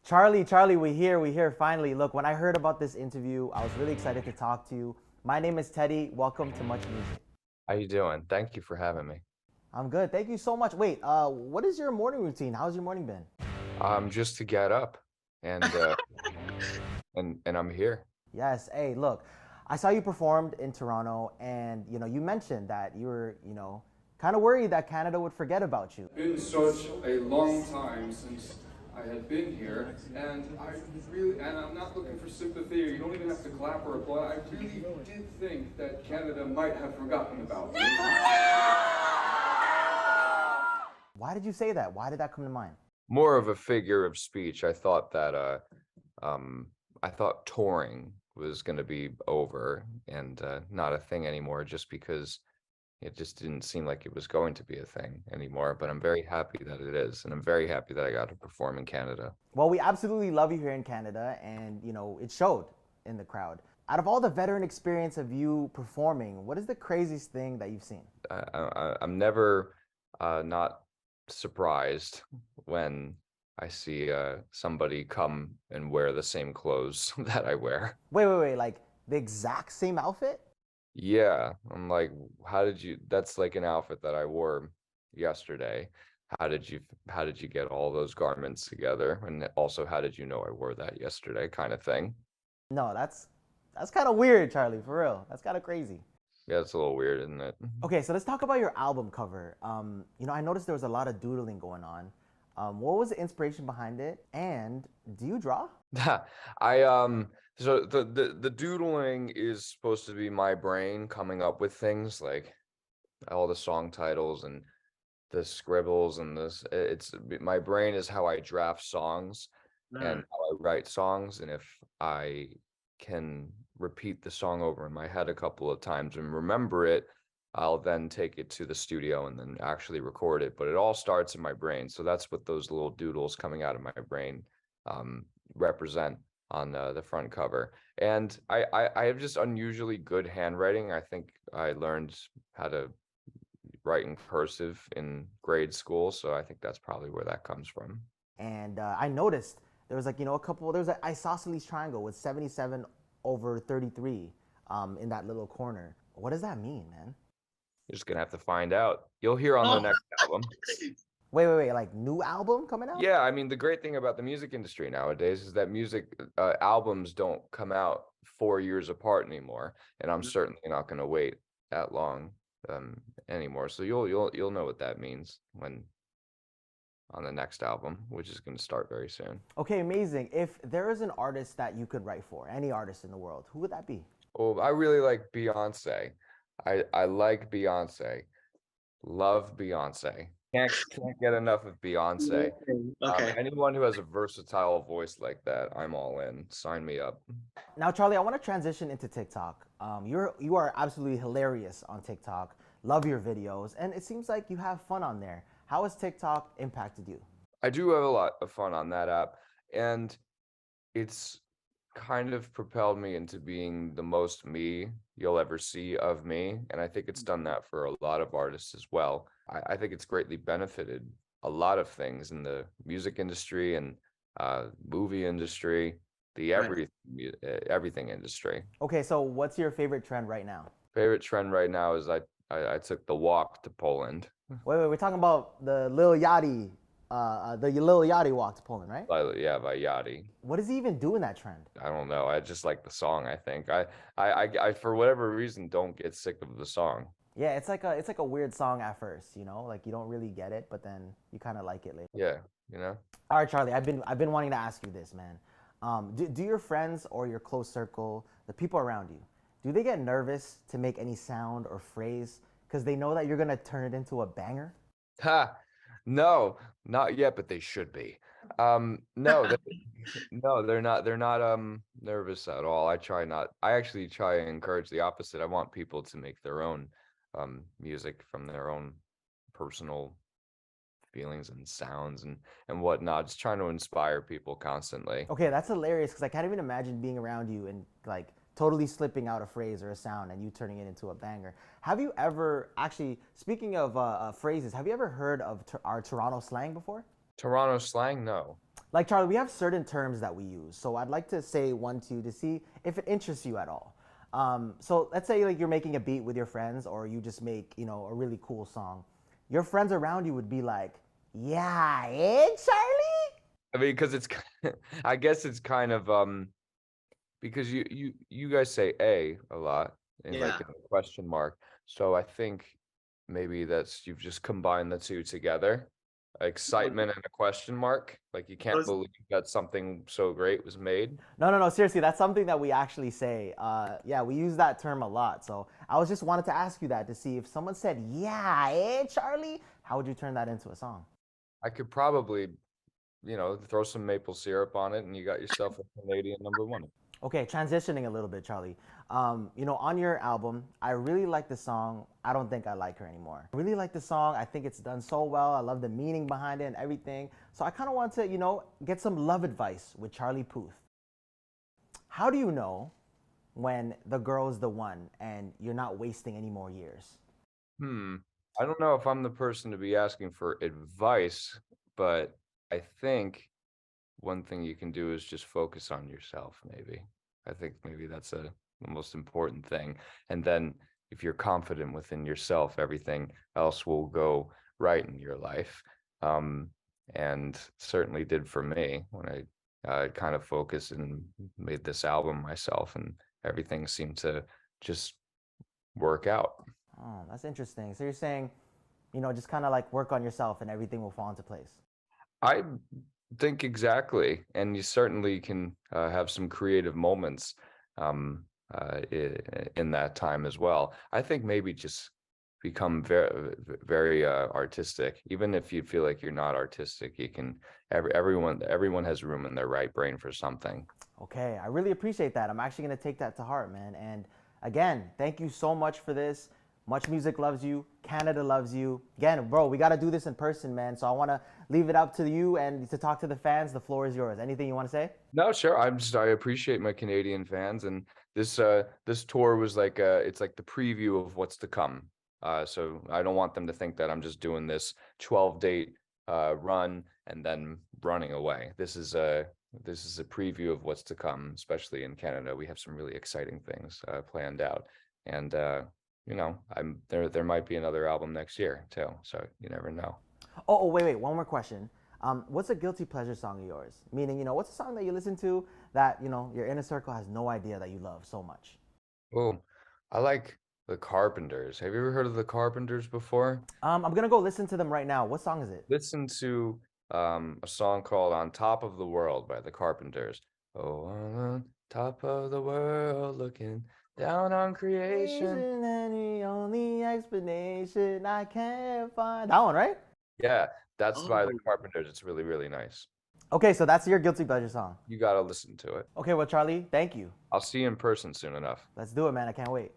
Charlie, we here finally. Look, when I heard about this interview, I was really excited to talk to you. My name is Teddy. Welcome to Much Music. How you doing? Thank you for having me. I'm good. Thank you so much. Wait, what is your morning routine? How's your morning been? Just to get up and and I'm here. Yes. Hey, look, I saw you performed in Toronto, and you mentioned that you were, kind of worried that Canada would forget about you. It's been such a long time since I had been here, and I'm not looking for sympathy, or you don't even have to clap or applaud. I really did think that Canada might have forgotten about me. Why did you say that? Why did that come to mind? More of a figure of speech. I thought that I thought touring was going to be over and not a thing anymore, just because it just didn't seem like it was going to be a thing anymore. But I'm very happy that it is, and I'm very happy that I got to perform in Canada. Well, we absolutely love you here in Canada, and it showed in the crowd. Out of all the veteran experience of you performing, what is the craziest thing that you've seen? I'm never not surprised when I see somebody come and wear the same clothes that I wear. Wait, like the exact same outfit? Yeah, I'm like, that's like an outfit that I wore yesterday. How did you get all those garments together? And also, how did you know I wore that yesterday, kind of thing? No, that's kind of weird, Charlie, for real. That's kind of crazy. Yeah, it's a little weird, isn't it? Okay, so let's talk about your album cover. I noticed there was a lot of doodling going on. What was the inspiration behind it? And do you draw? I so the doodling is supposed to be my brain coming up with things, like all the song titles and the scribbles and this. It's my brain is how I draft songs and how I write songs, and if I can repeat the song over in my head a couple of times and remember it, I'll then take it to the studio and then actually record it. But it all starts in my brain. So that's what those little doodles coming out of my brain represent on the front cover. And I have just unusually good handwriting. I think I learned how to write in cursive in grade school. So I think that's probably where that comes from. And I noticed there was there was an isosceles triangle with 77 over 33 in that little corner. What does that mean, man? You're just gonna have to find out. You'll hear on the next album. Wait, like new album coming out? Yeah, I mean, the great thing about the music industry nowadays is that music albums don't come out 4 years apart anymore, and I'm certainly not going to wait that long anymore. So you'll know what that means when on the next album, which is going to start very soon. Okay, amazing. If there is an artist that you could write for, any artist in the world, who would that be? Oh, I really like Beyonce. I like Beyonce. Love Beyonce. Can't get enough of Beyonce. Okay. Anyone who has a versatile voice like that, I'm all in. Sign me up. Now, Charlie, I want to transition into TikTok. You are absolutely hilarious on TikTok. Love your videos, and it seems like you have fun on there. How has TikTok impacted you? I do have a lot of fun on that app, and it's kind of propelled me into being the most me you'll ever see of me. And I think it's done that for a lot of artists as well. I think it's greatly benefited a lot of things in the music industry and movie industry, the everything industry. Okay, so what's your favorite trend right now? Favorite trend right now is I took the walk to Poland. Wait, we're talking about the Lil Yachty walk to Poland, right? Yeah, by Yachty. What does he even do in that trend? I don't know. I just like the song. I think I for whatever reason don't get sick of the song. Yeah, it's like a weird song at first, like you don't really get it, but then you kind of like it later. Yeah, All right, Charlie, I've been wanting to ask you this, man. Do your friends or your close circle, the people around you, do they get nervous to make any sound or phrase because they know that you're gonna turn it into a banger? Ha! No, not yet, but they should be. No, no, they're not. They're not nervous at all. I actually try and encourage the opposite. I want people to make their own music from their own personal feelings and sounds and whatnot. Just trying to inspire people constantly. Okay, that's hilarious because I can't even imagine being around you and like totally slipping out a phrase or a sound and you turning it into a banger. Have you ever, actually, speaking of phrases, have you ever heard of our Toronto slang before? Toronto slang? No. Like Charlie, we have certain terms that we use. So I'd like to say one to you to see if it interests you at all. So let's say like you're making a beat with your friends, or you just make a really cool song. Your friends around you would be like, "Yeah, Charlie." I mean, because it's, I guess it's kind of because you guys say a lot and like Yeah. in a question mark. So I think maybe you've just combined the two together. Excitement and a question mark. Like you can't Those- believe that something so great was made. No. Seriously, that's something that we actually say. Yeah, we use that term a lot. So I was just wanted to ask you that to see if someone said, "Yeah, Charlie," how would you turn that into a song? I could probably, throw some maple syrup on it and you got yourself a Canadian #1. Okay, transitioning a little bit, Charlie. On your album, I really like the song "I Don't Think I Like Her Anymore." I really like the song. I think it's done so well. I love the meaning behind it and everything. So I kind of want to, get some love advice with Charlie Puth. How do you know when the girl is the one and you're not wasting any more years? I don't know if I'm the person to be asking for advice, but I think one thing you can do is just focus on yourself, maybe. I think maybe that's the most important thing. And then if you're confident within yourself, everything else will go right in your life. And certainly did for me when I kind of focused and made this album myself, and everything seemed to just work out. Oh, that's interesting. So you're saying, just kind of like work on yourself and everything will fall into place. I think exactly, and you certainly can have some creative moments in that time as well. I think maybe just become very, very artistic. Even if you feel like you're not artistic, you can. Everyone has room in their right brain for something. Okay, I really appreciate that. I'm actually going to take that to heart, man. And again, thank you so much for this. Much Music loves you. Canada loves you. Again, bro, we got to do this in person, man. So I want to leave it up to you and to talk to the fans. The floor is yours. Anything you want to say? No, sure. I appreciate my Canadian fans, and this tour was like it's like the preview of what's to come. So I don't want them to think that I'm just doing this 12-date run and then running away. This is a preview of what's to come, especially in Canada. We have some really exciting things planned out, and I'm there. There might be another album next year too, so you never know. Wait. One more question. What's a guilty pleasure song of yours? Meaning, what's a song that you listen to that, your inner circle has no idea that you love so much? Oh, I like the Carpenters. Have you ever heard of the Carpenters before? I'm going to go listen to them right now. What song is it? Listen to a song called "On Top of the World" by the Carpenters. Oh, on top of the world, looking down on creation. And the only explanation I can't find. That one, right? Yeah, that's by the Oh. Carpenters. It's really, really nice. Okay, so that's your guilty pleasure song. You gotta listen to it. Okay, well, Charlie, thank you. I'll see you in person soon enough. Let's do it, man. I can't wait.